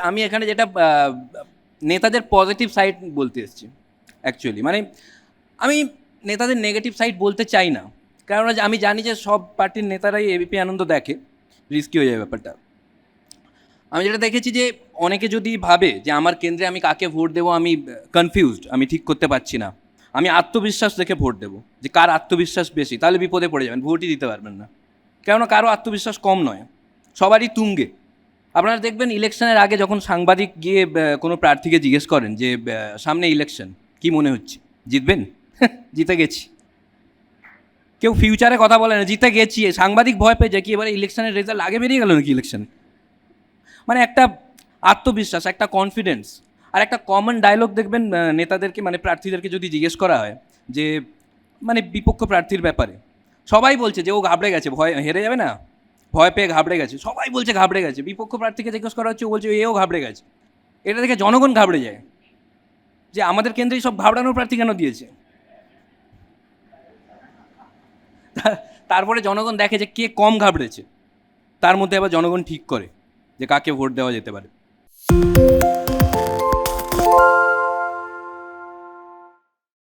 আমি এখানে যেটা নেতাদের পজিটিভ সাইড বলতে এসেছি অ্যাকচুয়ালি, মানে আমি নেতাদের নেগেটিভ সাইড বলতে চাই না, কারণ আমি জানি যে সব পার্টির নেতারাই এবিপি আনন্দ দেখে, রিস্কি হয়ে যায় ব্যাপারটা। আমি যেটা দেখেছি যে অনেকে যদি ভাবে যে আমার কেন্দ্রে আমি কাকে ভোট দেবো আমি কনফিউজড, আমি ঠিক করতে পারছি না, আমি আত্মবিশ্বাস দেখে ভোট দেবো, যে কার আত্মবিশ্বাস বেশি, তাহলে বিপদে পড়ে যাবেন, ভোটই দিতে পারবেন না। কেননা কারো আত্মবিশ্বাস কম নয়, সবারই তুঙ্গে। আপনারা দেখবেন ইলেকশনের আগে যখন সাংবাদিক গিয়ে কোনো প্রার্থীকে জিজ্ঞেস করেন যে সামনে ইলেকশন, কি মনে হচ্ছে, জিতবেন? জিতে গেছি। কেউ ফিউচারে কথা বলে না, জিতে গেছি। সাংবাদিক ভয় পেয়ে যায় কি এবারে ইলেকশনের রেজাল্ট আগে বেরিয়ে গেল নাকি ইলেকশন। মানে একটা আত্মবিশ্বাস, একটা কনফিডেন্স। আর একটা কমন ডায়লগ দেখবেন নেতাদেরকে, মানে প্রার্থীদেরকে যদি জিজ্ঞেস করা হয় যে মানে বিপক্ষ প্রার্থীর ব্যাপারে, সবাই বলছে যে ও ঘাবড়ে গেছে, ভয় হেরে যাবে না, ভয় পেয়ে ঘাবড়ে গেছে, সবাই বলছে ঘাবড়ে গেছে। বিপক্ষ প্রার্থীকে জিজ্ঞেস করা হচ্ছে, ও বলছে এও ঘাবড়ে গেছে। এটা দেখে জনগণ ঘাবড়ে যায় যে আমাদের কেন্দ্রেই সব ঘাবড়ানোর প্রার্থী কেন দিয়েছে। তারপরে জনগণ দেখে যে কে কম ঘাবড়েছে, তার মধ্যে আবার জনগণ ঠিক করে যে কাকে ভোট দেওয়া যেতে পারে।